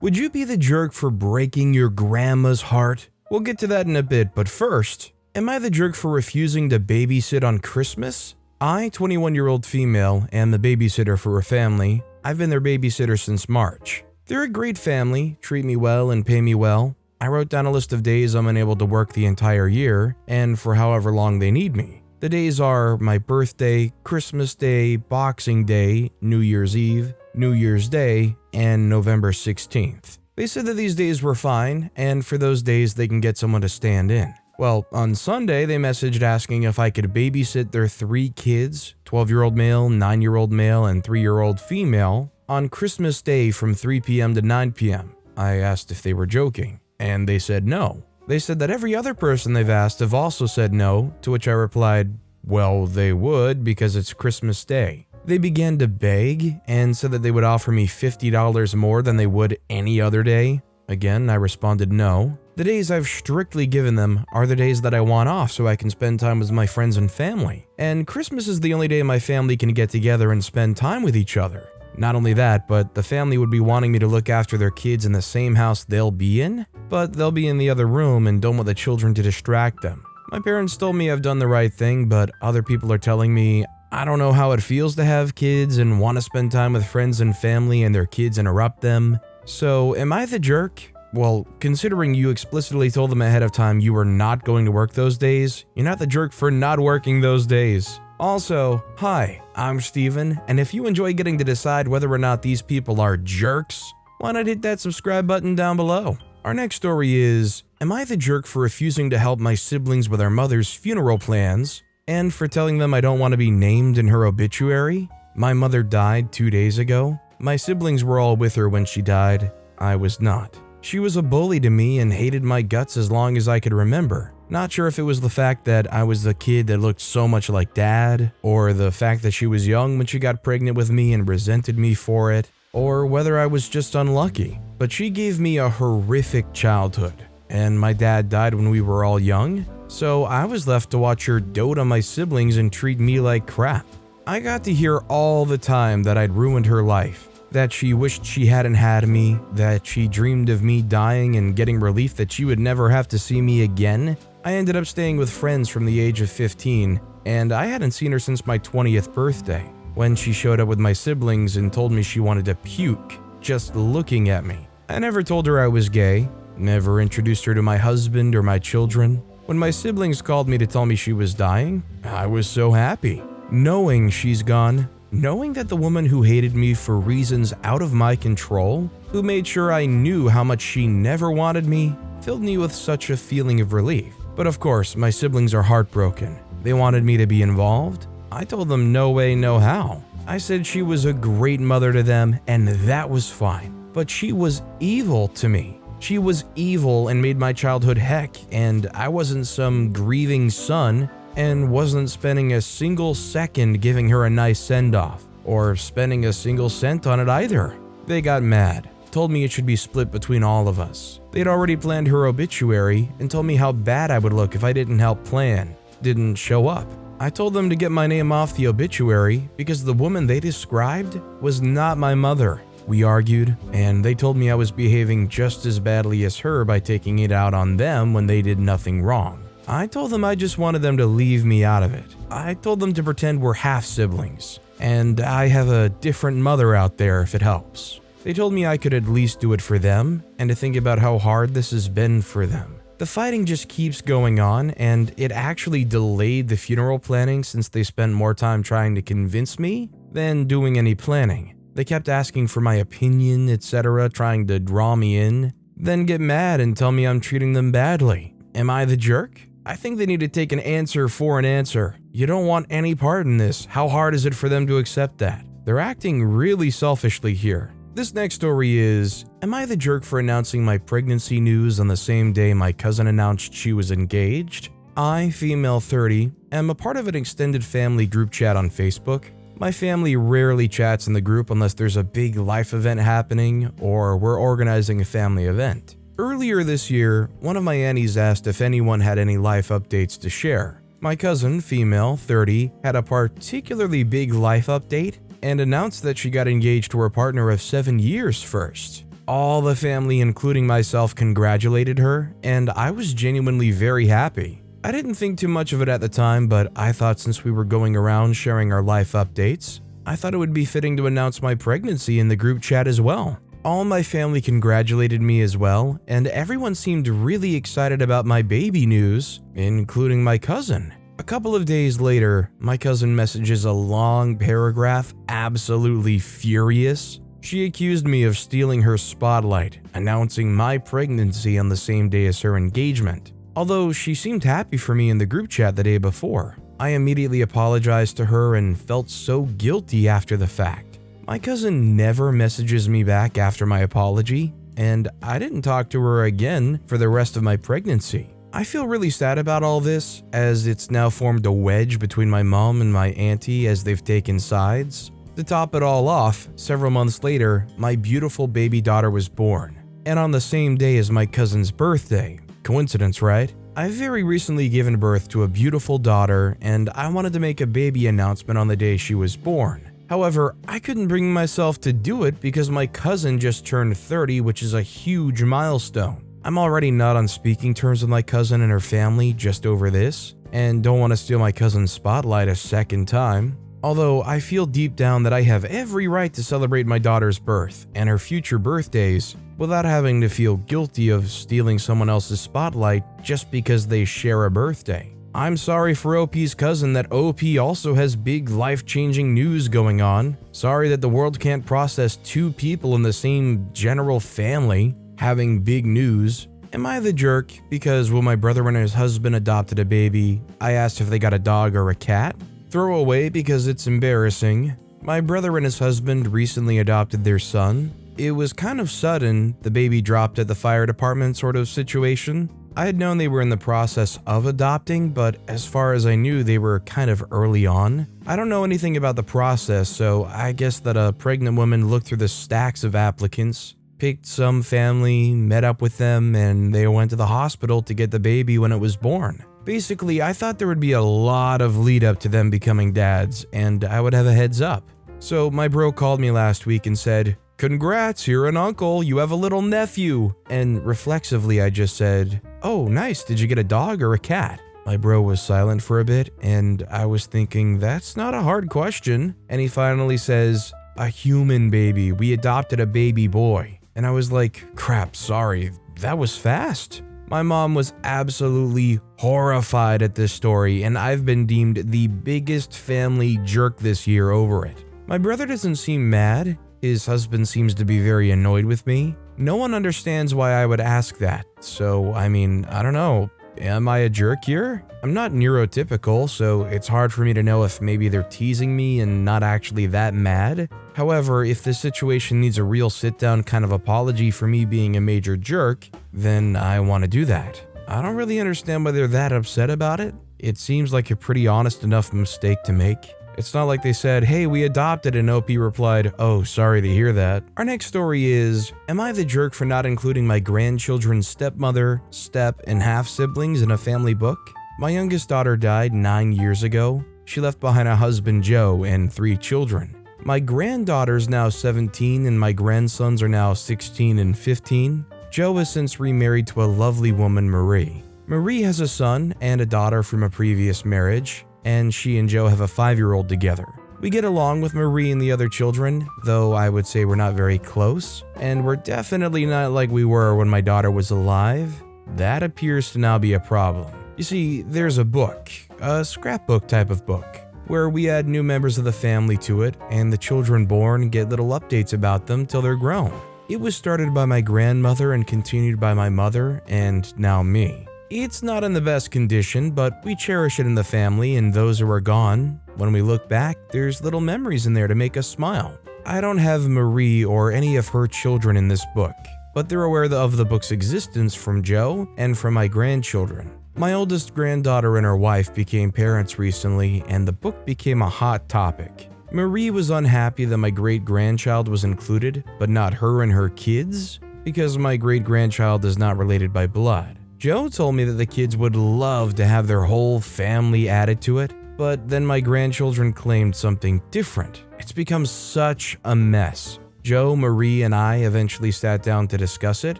Would you be the jerk for breaking your grandma's heart? We'll get to that in a bit, but first, am I the jerk for refusing to babysit on Christmas? I, 21-year-old female, am the babysitter for a family. I've been their babysitter since March. They're a great family, treat me well and pay me well. I wrote down a list of days I'm unable to work the entire year, and for however long they need me. The days are my birthday, Christmas Day, Boxing Day, New Year's Eve, New Year's Day, and November 16th. They said that these days were fine, and for those days they can get someone to stand in. Well, on Sunday, they messaged asking if I could babysit their 3 kids, 12-year-old male, 9-year-old male, and 3-year-old female, on Christmas Day from 3 p.m. to 9 p.m. I asked if they were joking, and they said no. They said that every other person they've asked have also said no, to which I replied, well, they would because it's Christmas Day. They began to beg and said that they would offer me $50 more than they would any other day. Again, I responded no. The days I've strictly given them are the days that I want off so I can spend time with my friends and family. And Christmas is the only day my family can get together and spend time with each other. Not only that, but the family would be wanting me to look after their kids in the same house they'll be in, but they'll be in the other room and don't want the children to distract them. My parents told me I've done the right thing, but other people are telling me I don't know how it feels to have kids and want to spend time with friends and family and their kids interrupt them. So, am I the jerk? Well, considering you explicitly told them ahead of time you were not going to work those days, you're not the jerk for not working those days. Also, hi, I'm Steven, and if you enjoy getting to decide whether or not these people are jerks, why not hit that subscribe button down below? Our next story is, am I the jerk for refusing to help my siblings with their mother's funeral plans, and for telling them I don't want to be named in her obituary? My mother died 2 days ago. My siblings were all with her when she died. I was not. She was a bully to me and hated my guts as long as I could remember. Not sure if it was the fact that I was the kid that looked so much like dad, or the fact that she was young when she got pregnant with me and resented me for it, or whether I was just unlucky. But she gave me a horrific childhood, and my dad died when we were all young, so I was left to watch her dote on my siblings and treat me like crap. I got to hear all the time that I'd ruined her life, that she wished she hadn't had me, that she dreamed of me dying and getting relief that she would never have to see me again. I ended up staying with friends from the age of 15, and I hadn't seen her since my 20th birthday, when she showed up with my siblings and told me she wanted to puke just looking at me. I never told her I was gay, never introduced her to my husband or my children. When my siblings called me to tell me she was dying, I was so happy. Knowing she's gone, knowing that the woman who hated me for reasons out of my control, who made sure I knew how much she never wanted me, filled me with such a feeling of relief. But of course, my siblings are heartbroken. They wanted me to be involved. I told them no way, no how. I said she was a great mother to them, and that was fine. But she was evil to me. She was evil and made my childhood heck, and I wasn't some grieving son and wasn't spending a single second giving her a nice send-off, or spending a single cent on it either. They got mad, told me it should be split between all of us. They'd already planned her obituary and told me how bad I would look if I didn't help plan, didn't show up. I told them to get my name off the obituary because the woman they described was not my mother. We argued, and they told me I was behaving just as badly as her by taking it out on them when they did nothing wrong. I told them I just wanted them to leave me out of it. I told them to pretend we're half-siblings, and I have a different mother out there if it helps. They told me I could at least do it for them, and to think about how hard this has been for them. The fighting just keeps going on, and it actually delayed the funeral planning since they spent more time trying to convince me than doing any planning. They kept asking for my opinion, etc., trying to draw me in, then get mad and tell me I'm treating them badly. Am I the jerk? I think they need to take an answer for an answer. You don't want any part in this. How hard is it for them to accept that? They're acting really selfishly here. This next story is, am I the jerk for announcing my pregnancy news on the same day my cousin announced she was engaged? I, female 30, am a part of an extended family group chat on Facebook. My family rarely chats in the group unless there's a big life event happening or we're organizing a family event. Earlier this year, one of my aunties asked if anyone had any life updates to share. My cousin, female 30, had a particularly big life update and announced that she got engaged to her partner of 7 years first. All the family, including myself, congratulated her, and I was genuinely very happy. I didn't think too much of it at the time, but I thought since we were going around sharing our life updates, I thought it would be fitting to announce my pregnancy in the group chat as well. All my family congratulated me as well, and everyone seemed really excited about my baby news, including my cousin. A couple of days later, my cousin messages a long paragraph, absolutely furious. She accused me of stealing her spotlight, announcing my pregnancy on the same day as her engagement. Although she seemed happy for me in the group chat the day before, I immediately apologized to her and felt so guilty after the fact. My cousin never messages me back after my apology, and I didn't talk to her again for the rest of my pregnancy. I feel really sad about all this, as it's now formed a wedge between my mom and my auntie as they've taken sides. To top it all off, several months later, my beautiful baby daughter was born, and on the same day as my cousin's birthday. Coincidence, right? I've very recently given birth to a beautiful daughter, and I wanted to make a baby announcement on the day she was born. However, I couldn't bring myself to do it because my cousin just turned 30, which is a huge milestone. I'm already not on speaking terms with my cousin and her family just over this, and don't want to steal my cousin's spotlight a second time. Although I feel deep down that I have every right to celebrate my daughter's birth and her future birthdays without having to feel guilty of stealing someone else's spotlight just because they share a birthday. I'm sorry for OP's cousin that OP also has big life-changing news going on. Sorry that the world can't process two people in the same general family having big news. Am I the jerk because when my brother and his husband adopted a baby, I asked if they got a dog or a cat? Throw away because it's embarrassing. My brother and his husband recently adopted their son. It was kind of sudden, the baby dropped at the fire department sort of situation. I had known they were in the process of adopting, but as far as I knew, they were kind of early on. I don't know anything about the process, so I guess that a pregnant woman looked through the stacks of applicants, picked some family, met up with them, and they went to the hospital to get the baby when it was born. Basically, I thought there would be a lot of lead up to them becoming dads, and I would have a heads up. So my bro called me last week and said, "Congrats, you're an uncle, you have a little nephew." And reflexively I just said, "Oh, nice, did you get a dog or a cat?" My bro was silent for a bit, and I was thinking, that's not a hard question. And he finally says, "A human baby, we adopted a baby boy." And I was like, crap, sorry, that was fast. My mom was absolutely horrified at this story, and I've been deemed the biggest family jerk this year over it. My brother doesn't seem mad. His husband seems to be very annoyed with me. No one understands why I would ask that. So, I mean, I don't know. Am I a jerk here? I'm not neurotypical, so it's hard for me to know if maybe they're teasing me and not actually that mad. However, if this situation needs a real sit-down kind of apology for me being a major jerk, then I want to do that. I don't really understand why they're that upset about it. It seems like a pretty honest enough mistake to make. It's not like they said, "Hey, we adopted," and OP replied, "Oh, sorry to hear that." Our next story is, am I the jerk for not including my grandchildren's stepmother, step, and half-siblings in a family book? My youngest daughter died 9 years ago. She left behind a husband, Joe, and 3 children. My granddaughter's now 17 and my grandsons are now 16 and 15. Joe has since remarried to a lovely woman, Marie. Marie has a son and a daughter from a previous marriage, and she and Joe have a 5-year-old together. We get along with Marie and the other children, though I would say we're not very close, and we're definitely not like we were when my daughter was alive. That appears to now be a problem. You see, there's a book, a scrapbook type of book, where we add new members of the family to it, and the children born get little updates about them till they're grown. It was started by my grandmother and continued by my mother, and now me. It's not in the best condition, but we cherish it in the family and those who are gone. When we look back, there's little memories in there to make us smile. I don't have Marie or any of her children in this book, but they're aware of the book's existence from Joe and from my grandchildren. My oldest granddaughter and her wife became parents recently, and the book became a hot topic. Marie was unhappy that my great-grandchild was included, but not her and her kids, because my great-grandchild is not related by blood. Joe told me that the kids would love to have their whole family added to it, but then my grandchildren claimed something different. It's become such a mess. Joe, Marie, and I eventually sat down to discuss it,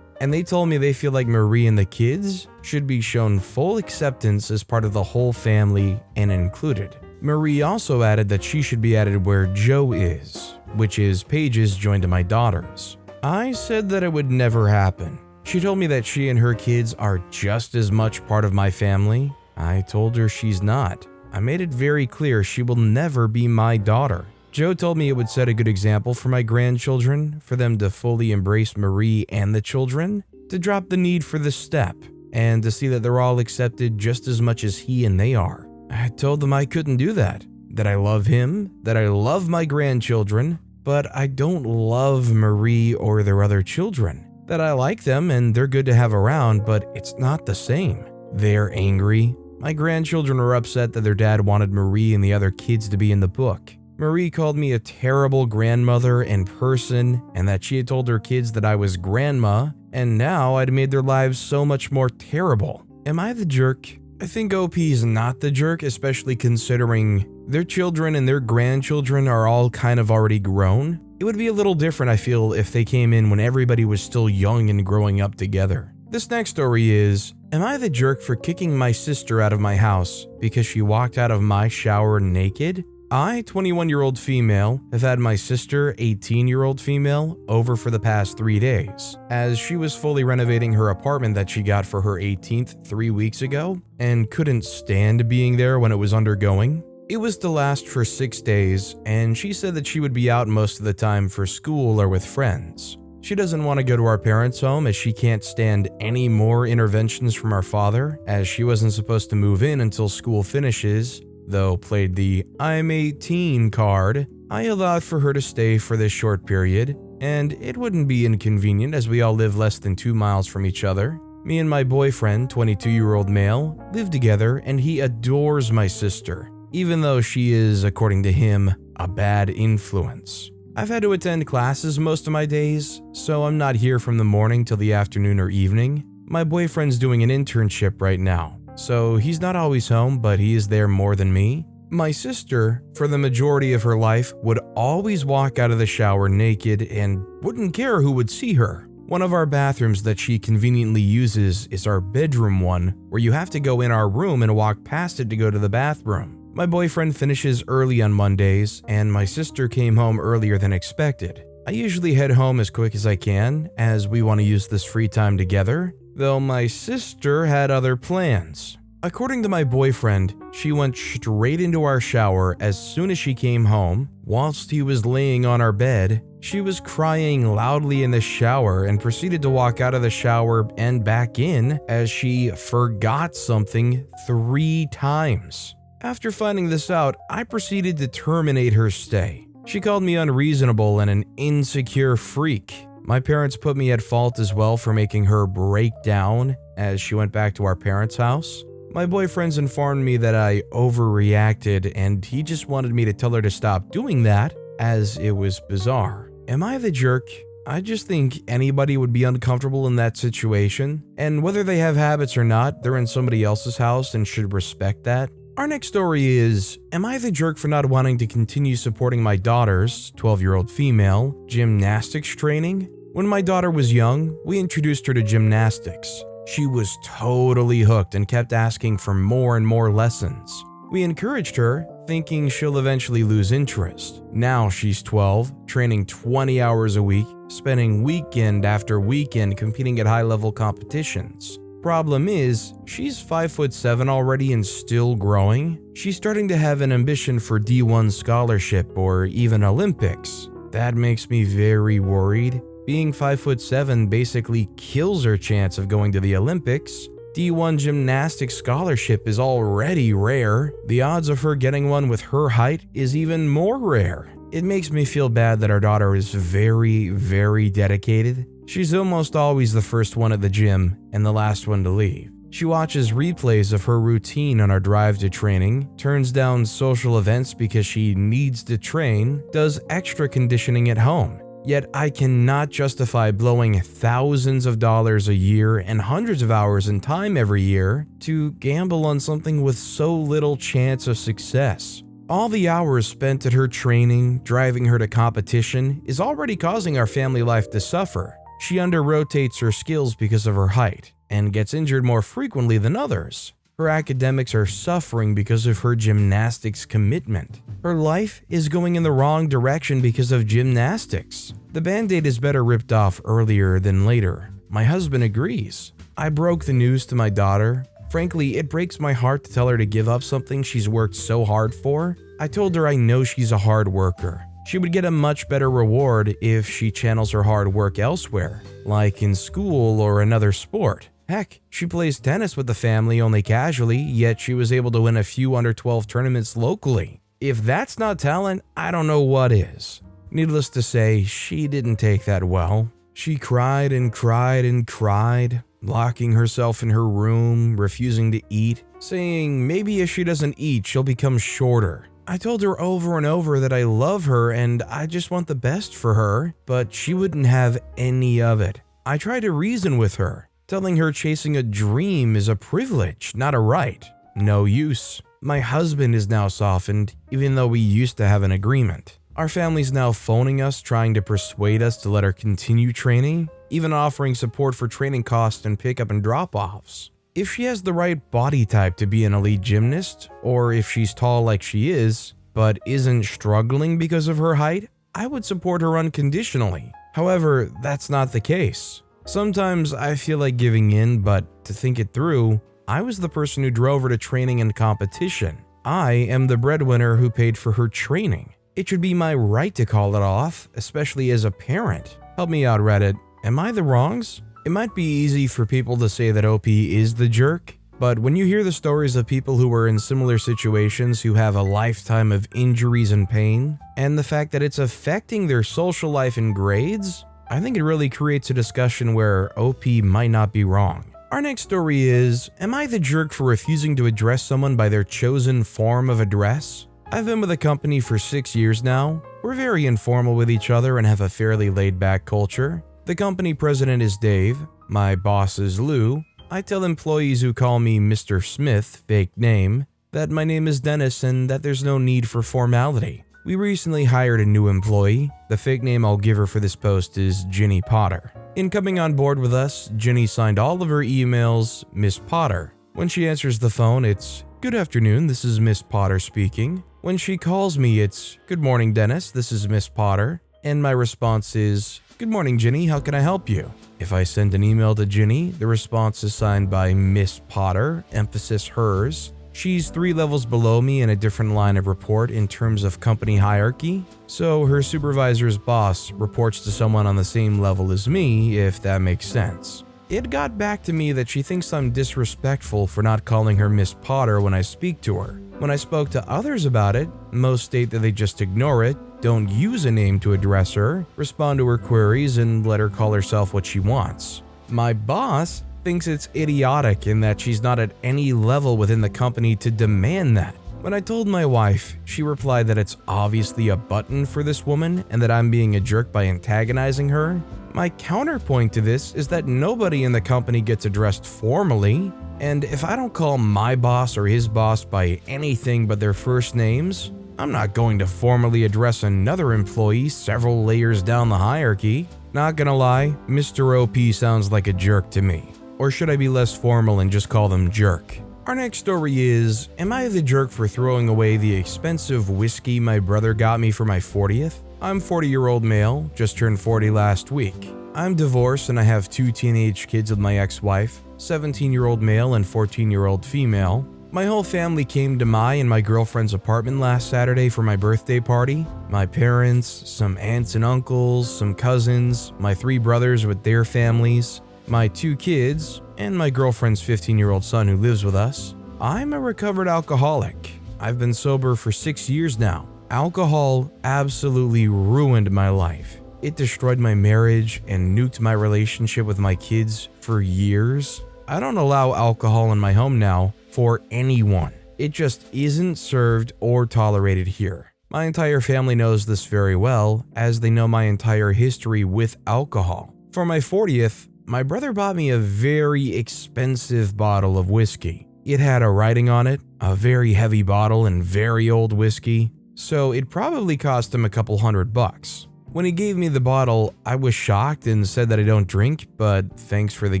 and they told me they feel like Marie and the kids should be shown full acceptance as part of the whole family and included. Marie also added that she should be added where Joe is, which is Paige's joined to my daughters. I said that it would never happen. She told me that she and her kids are just as much part of my family. I told her she's not. I made it very clear she will never be my daughter. Joe told me it would set a good example for my grandchildren, for them to fully embrace Marie and the children, to drop the need for the step, and to see that they're all accepted just as much as he and they are. I told them I couldn't do that I love him, that I love my grandchildren, but I don't love Marie or their other children, that I like them and they're good to have around, but it's not the same. They're angry. My grandchildren are upset that their dad wanted Marie and the other kids to be in the book. Marie called me a terrible grandmother and person, and that she had told her kids that I was grandma, and now I'd made their lives so much more terrible. Am I the jerk? I think OP's not the jerk, especially considering their children and their grandchildren are all kind of already grown. It would be a little different, I feel, if they came in when everybody was still young and growing up together. This next story is, am I the jerk for kicking my sister out of my house because she walked out of my shower naked? I, 21-year-old female, have had my sister, 18-year-old female, over for the past 3 days, as she was fully renovating her apartment that she got for her 18th 3 weeks ago, and couldn't stand being there when it was undergoing. It was to last for 6 days, and she said that she would be out most of the time for school or with friends. She doesn't want to go to our parents' home as she can't stand any more interventions from our father, as she wasn't supposed to move in until school finishes, though played the "I'm 18" card. I allowed for her to stay for this short period, and it wouldn't be inconvenient as we all live less than 2 miles from each other. Me and my boyfriend, 22-year-old male, live together, and he adores my sister, even though she is, according to him, a bad influence. I've had to attend classes most of my days, so I'm not here from the morning till the afternoon or evening. My boyfriend's doing an internship right now, so he's not always home, but he is there more than me. My sister, for the majority of her life, would always walk out of the shower naked and wouldn't care who would see her. One of our bathrooms that she conveniently uses is our bedroom one, where you have to go in our room and walk past it to go to the bathroom. My boyfriend finishes early on Mondays, and my sister came home earlier than expected. I usually head home as quick as I can, as we want to use this free time together, though my sister had other plans. According to my boyfriend, she went straight into our shower as soon as she came home. Whilst he was laying on our bed, she was crying loudly in the shower and proceeded to walk out of the shower and back in as she forgot something 3 times. After finding this out, I proceeded to terminate her stay. She called me unreasonable and an insecure freak. My parents put me at fault as well for making her break down as she went back to our parents' house. My boyfriends informed me that I overreacted and he just wanted me to tell her to stop doing that as it was bizarre. Am I the jerk? I just think anybody would be uncomfortable in that situation, and whether they have habits or not, they're in somebody else's house and should respect that. Our next story is, am I the jerk for not wanting to continue supporting my daughter's, 12-year-old female, gymnastics training? When my daughter was young, we introduced her to gymnastics. She was totally hooked and kept asking for more and more lessons. We encouraged her, thinking she'll eventually lose interest. Now she's 12, training 20 hours a week, spending weekend after weekend competing at high-level competitions. Problem is, she's 5'7" already and still growing. She's starting to have an ambition for D1 scholarship or even Olympics. That makes me very worried. Being 5'7" basically kills her chance of going to the Olympics. D1 gymnastics scholarship is already rare. The odds of her getting one with her height is even more rare. It makes me feel bad that our daughter is very, very dedicated. She's almost always the first one at the gym and the last one to leave. She watches replays of her routine on our drive to training, turns down social events because she needs to train, does extra conditioning at home. Yet I cannot justify blowing thousands of dollars a year and hundreds of hours in time every year to gamble on something with so little chance of success. All the hours spent at her training, driving her to competition, is already causing our family life to suffer. She under-rotates her skills because of her height, and gets injured more frequently than others. Her academics are suffering because of her gymnastics commitment. Her life is going in the wrong direction because of gymnastics. The band-aid is better ripped off earlier than later. My husband agrees. I broke the news to my daughter. Frankly, it breaks my heart to tell her to give up something she's worked so hard for. I told her I know she's a hard worker. She would get a much better reward if she channels her hard work elsewhere, like in school or another sport. Heck, she plays tennis with the family only casually, yet she was able to win a few under-12 tournaments locally. If that's not talent, I don't know what is. Needless to say, she didn't take that well. She cried and cried and cried, locking herself in her room, refusing to eat, saying maybe if she doesn't eat, she'll become shorter. I told her over and over that I love her and I just want the best for her, but she wouldn't have any of it. I tried to reason with her, telling her chasing a dream is a privilege, not a right. No use. My husband is now softened, even though we used to have an agreement. Our family's now phoning us, trying to persuade us to let her continue training, even offering support for training costs and pickup and drop-offs. If she has the right body type to be an elite gymnast, or if she's tall like she is, but isn't struggling because of her height, I would support her unconditionally. However, that's not the case. Sometimes I feel like giving in, but to think it through, I was the person who drove her to training and competition. I am the breadwinner who paid for her training. It should be my right to call it off, especially as a parent. Help me out, Reddit. Am I the wrongs? It might be easy for people to say that OP is the jerk, but when you hear the stories of people who were in similar situations who have a lifetime of injuries and pain, and the fact that it's affecting their social life and grades, I think it really creates a discussion where OP might not be wrong. Our next story is, am I the jerk for refusing to address someone by their chosen form of address? I've been with the company for 6 years now. We're very informal with each other and have a fairly laid-back culture. The company president is Dave. My boss is Lou. I tell employees who call me Mr. Smith, fake name, that my name is Dennis and that there's no need for formality. We recently hired a new employee. The fake name I'll give her for this post is Ginny Potter. In coming on board with us, Ginny signed all of her emails Miss Potter. When she answers the phone, it's, "Good afternoon, this is Miss Potter speaking." When she calls me, it's, "Good morning, Dennis, this is Miss Potter." And my response is, "Good morning, Ginny, how can I help you?" If I send an email to Ginny, the response is signed by Miss Potter, emphasis hers. She's 3 levels below me in a different line of report in terms of company hierarchy, so her supervisor's boss reports to someone on the same level as me, if that makes sense. It got back to me that she thinks I'm disrespectful for not calling her Miss Potter when I speak to her. When I spoke to others about it, most state that they just ignore it, don't use a name to address her, respond to her queries, and let her call herself what she wants. My boss thinks it's idiotic in that she's not at any level within the company to demand that. When I told my wife, she replied that it's obviously a button for this woman and that I'm being a jerk by antagonizing her. My counterpoint to this is that nobody in the company gets addressed formally, and if I don't call my boss or his boss by anything but their first names, I'm not going to formally address another employee several layers down the hierarchy. Not gonna lie, Mr. OP sounds like a jerk to me. Or should I be less formal and just call them jerk? Our next story is, am I the jerk for throwing away the expensive whiskey my brother got me for my 40th? I'm 40-year-old male, just turned 40 last week. I'm divorced and I have 2 teenage kids with my ex-wife, 17-year-old male and 14-year-old female. My whole family came to my and my girlfriend's apartment last Saturday for my birthday party. My parents, some aunts and uncles, some cousins, my 3 brothers with their families, my 2 kids, and my girlfriend's 15-year-old son who lives with us. I'm a recovered alcoholic. I've been sober for 6 years now. Alcohol absolutely ruined my life. It destroyed my marriage and nuked my relationship with my kids for years. I don't allow alcohol in my home now for anyone. It just isn't served or tolerated here. My entire family knows this very well, as they know my entire history with alcohol. For my 40th, my brother bought me a very expensive bottle of whiskey. It had a writing on it, a very heavy bottle and very old whiskey, so it probably cost him a couple $100. When he gave me the bottle, I was shocked and said that I don't drink, but thanks for the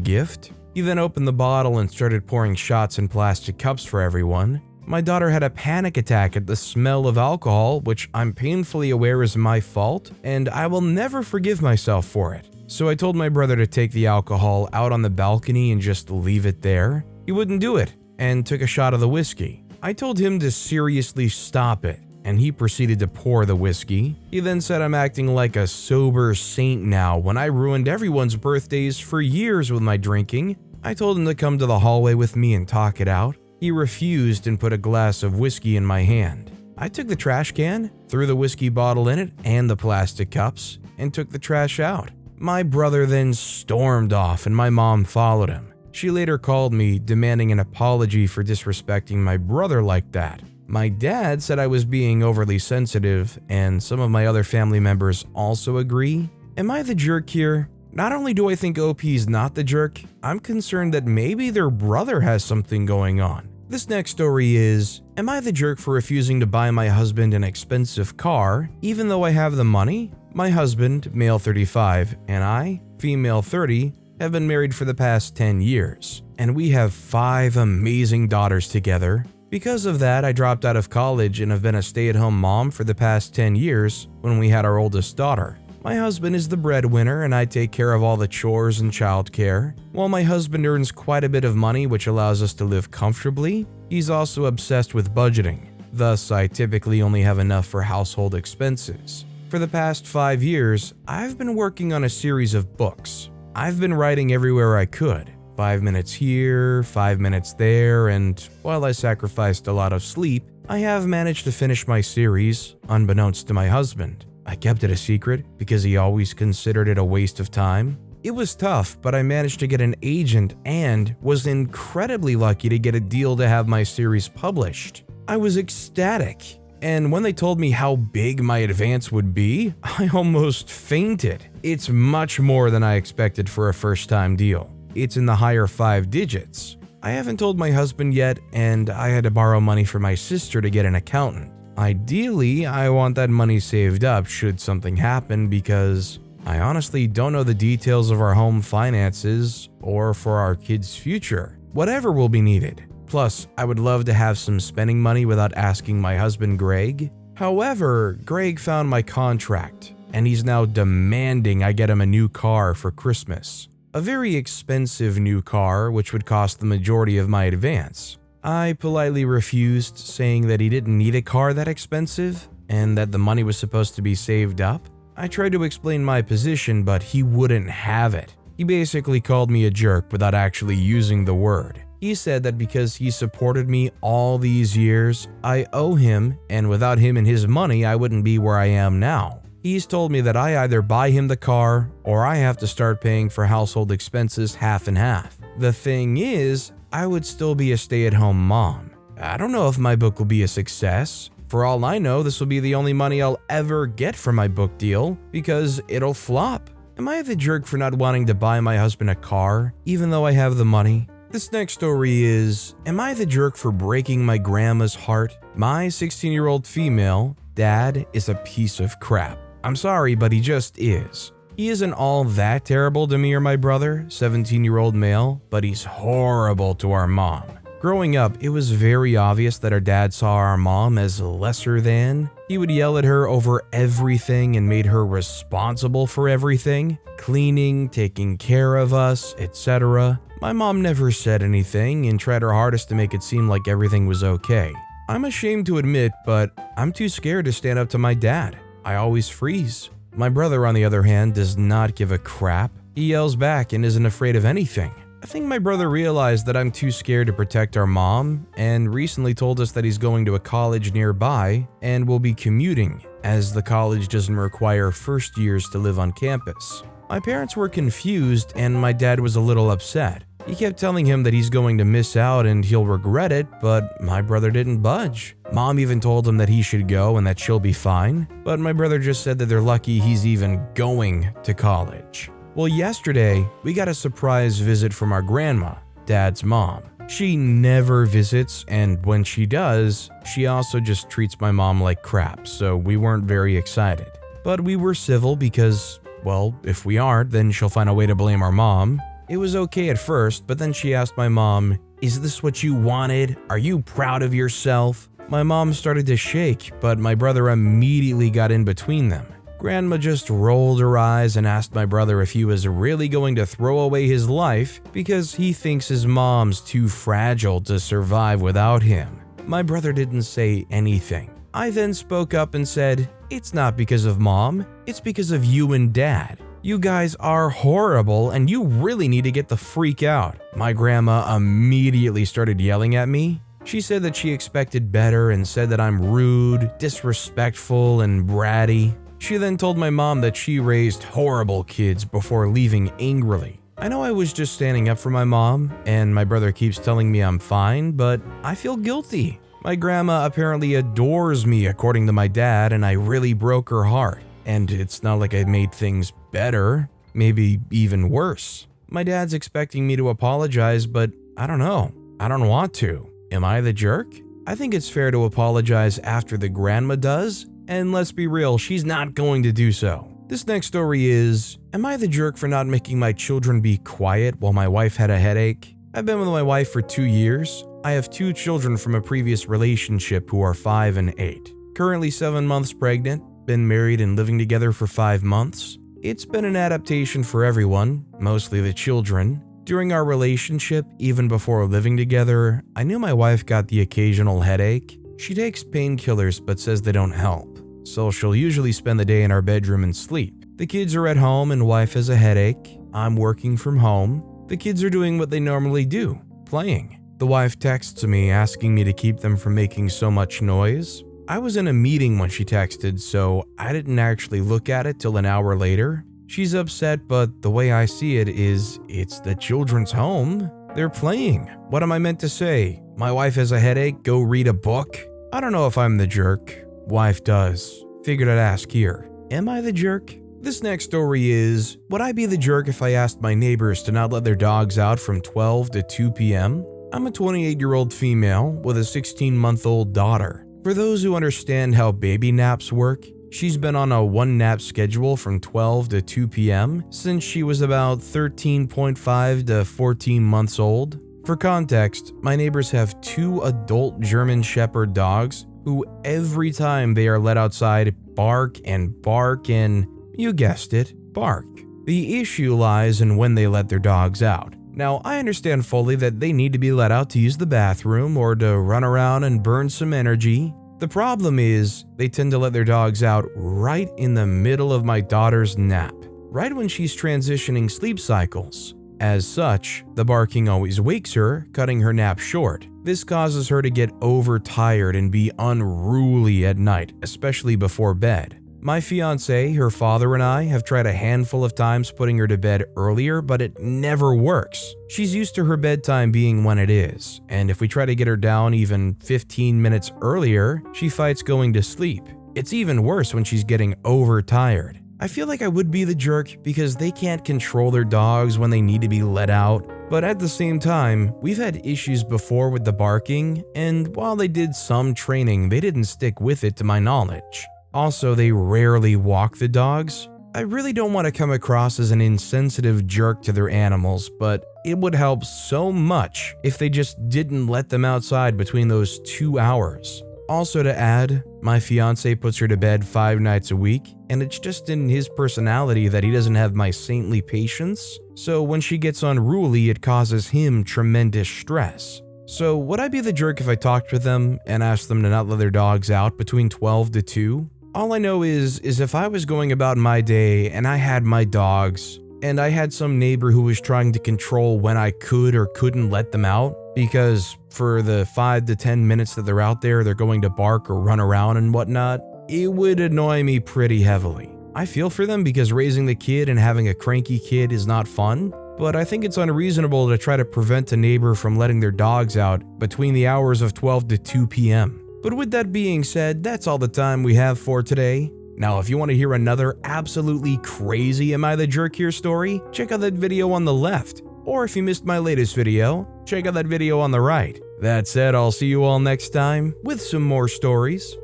gift. He then opened the bottle and started pouring shots in plastic cups for everyone. My daughter had a panic attack at the smell of alcohol, which I'm painfully aware is my fault, and I will never forgive myself for it. So I told my brother to take the alcohol out on the balcony and just leave it there. He wouldn't do it, and took a shot of the whiskey. I told him to seriously stop it, and he proceeded to pour the whiskey. He then said I'm acting like a sober saint now when I ruined everyone's birthdays for years with my drinking. I told him to come to the hallway with me and talk it out. He refused and put a glass of whiskey in my hand. I took the trash can, threw the whiskey bottle in it and the plastic cups, and took the trash out. My brother then stormed off and my mom followed him. She later called me, demanding an apology for disrespecting my brother like that. My dad said I was being overly sensitive, and some of my other family members also agree. Am I the jerk here? Not only do I think OP's not the jerk, I'm concerned that maybe their brother has something going on. This next story is, am I the jerk for refusing to buy my husband an expensive car, even though I have the money? My husband, male 35, and I, female 30, have been married for the past 10 years, and we have 5 amazing daughters together. Because of that, I dropped out of college and have been a stay-at-home mom for the past 10 years when we had our oldest daughter. My husband is the breadwinner and I take care of all the chores and childcare. While my husband earns quite a bit of money which allows us to live comfortably, he's also obsessed with budgeting. Thus, I typically only have enough for household expenses. For the past 5 years, I've been working on a series of books. I've been writing everywhere I could. 5 minutes here, 5 minutes there, and while I sacrificed a lot of sleep, I have managed to finish my series, unbeknownst to my husband. I kept it a secret because he always considered it a waste of time. It was tough, but I managed to get an agent and was incredibly lucky to get a deal to have my series published. I was ecstatic, and when they told me how big my advance would be, I almost fainted. It's much more than I expected for a first-time deal. It's in the higher 5 digits. I haven't told my husband yet, and I had to borrow money from my sister to get an accountant. Ideally, I want that money saved up should something happen because I honestly don't know the details of our home finances or for our kids' future. Whatever will be needed. Plus, I would love to have some spending money without asking my husband Greg. However, Greg found my contract, and he's now demanding I get him a new car for Christmas. A very expensive new car, which would cost the majority of my advance. I politely refused, saying that he didn't need a car that expensive and that the money was supposed to be saved up. I tried to explain my position, but he wouldn't have it. He basically called me a jerk without actually using the word. He said that because he supported me all these years, I owe him, and without him and his money, I wouldn't be where I am now. He's told me that I either buy him the car or I have to start paying for household expenses half and half. The thing is, I would still be a stay-at-home mom. I don't know if my book will be a success. For all I know, this will be the only money I'll ever get from my book deal because it'll flop. Am I the jerk for not wanting to buy my husband a car, even though I have the money? This next story is, am I the jerk for breaking my grandma's heart? My 16-year-old female dad is a piece of crap. I'm sorry, but he just is. He isn't all that terrible to me or my brother, 17-year-old male, but he's horrible to our mom. Growing up, it was very obvious that our dad saw our mom as lesser than. He would yell at her over everything and made her responsible for everything, cleaning, taking care of us, etc. My mom never said anything and tried her hardest to make it seem like everything was okay. I'm ashamed to admit, but I'm too scared to stand up to my dad. I always freeze. My brother, on the other hand, does not give a crap. He yells back and isn't afraid of anything. I think my brother realized that I'm too scared to protect our mom and recently told us that he's going to a college nearby and will be commuting, as the college doesn't require first years to live on campus. My parents were confused and my dad was a little upset. He kept telling him that he's going to miss out and he'll regret it, but my brother didn't budge. Mom even told him that he should go and that she'll be fine, but my brother just said that they're lucky he's even going to college. Well, yesterday, we got a surprise visit from our grandma, Dad's mom. She never visits, and when she does, she also just treats my mom like crap, so we weren't very excited. But we were civil because, well, if we aren't, then she'll find a way to blame our mom. It was okay at first, but then she asked my mom, "Is this what you wanted? Are you proud of yourself?" My mom started to shake, but my brother immediately got in between them. Grandma just rolled her eyes and asked my brother if he was really going to throw away his life because he thinks his mom's too fragile to survive without him. My brother didn't say anything. I then spoke up and said, "It's not because of mom, it's because of you and dad. You guys are horrible and you really need to get the freak out." My grandma immediately started yelling at me. She said that she expected better and said that I'm rude, disrespectful, and bratty. She then told my mom that she raised horrible kids before leaving angrily. I know I was just standing up for my mom, and my brother keeps telling me I'm fine, but I feel guilty. My grandma apparently adores me according to my dad, and I really broke her heart. And it's not like I made things better, maybe even worse. My dad's expecting me to apologize, but I don't know. I don't want to. Am I the jerk? I think it's fair to apologize after the grandma does, and let's be real, she's not going to do so. This next story is, am I the jerk for not making my children be quiet while my wife had a headache? I've been with my wife for 2 years. I have 2 children from a previous relationship who are 5 and 8. Currently 7 months pregnant, been married and living together for 5 months. It's been an adaptation for everyone, mostly the children. During our relationship, even before living together, I knew my wife got the occasional headache. She takes painkillers but says they don't help, so she'll usually spend the day in our bedroom and sleep. The kids are at home and wife has a headache. I'm working from home. The kids are doing what they normally do, playing. The wife texts me asking me to keep them from making so much noise. I was in a meeting when she texted, so I didn't actually look at it till an hour later. She's upset, but the way I see it is, it's the children's home. They're playing. What am I meant to say? My wife has a headache, go read a book? I don't know if I'm the jerk. Wife does. Figured I'd ask here. Am I the jerk? This next story is, would I be the jerk if I asked my neighbors to not let their dogs out from 12 to 2 p.m.? I'm a 28-year-old female with a 16-month-old daughter. For those who understand how baby naps work, she's been on a 1-nap schedule from 12 to 2 p.m. since she was about 13.5 to 14 months old. For context, my neighbors have 2 adult German Shepherd dogs who every time they are let outside bark and, you guessed it, bark. The issue lies in when they let their dogs out. Now, I understand fully that they need to be let out to use the bathroom or to run around and burn some energy. The problem is, they tend to let their dogs out right in the middle of my daughter's nap, right when she's transitioning sleep cycles. As such, the barking always wakes her, cutting her nap short. This causes her to get overtired and be unruly at night, especially before bed. My fiance, her father, and I have tried a handful of times putting her to bed earlier, but it never works. She's used to her bedtime being when it is, and if we try to get her down even 15 minutes earlier, she fights going to sleep. It's even worse when she's getting overtired. I feel like I would be the jerk because they can't control their dogs when they need to be let out, but at the same time, we've had issues before with the barking, and while they did some training, they didn't stick with it to my knowledge. Also, they rarely walk the dogs. I really don't want to come across as an insensitive jerk to their animals, but it would help so much if they just didn't let them outside between those 2 hours. Also to add, my fiance puts her to bed 5 nights a week, and it's just in his personality that he doesn't have my saintly patience, so when she gets unruly, it causes him tremendous stress. So would I be the jerk if I talked with them and asked them to not let their dogs out between 12 to 2? All I know is if I was going about my day and I had my dogs, and I had some neighbor who was trying to control when I could or couldn't let them out, because for the 5 to 10 minutes that they're out there, they're going to bark or run around and whatnot, it would annoy me pretty heavily. I feel for them because raising the kid and having a cranky kid is not fun, but I think it's unreasonable to try to prevent a neighbor from letting their dogs out between the hours of 12 to 2 p.m. But with that being said, that's all the time we have for today. Now, if you want to hear another absolutely crazy Am I the Jerk Here story, check out that video on the left. Or if you missed my latest video, check out that video on the right. That said, I'll see you all next time with some more stories.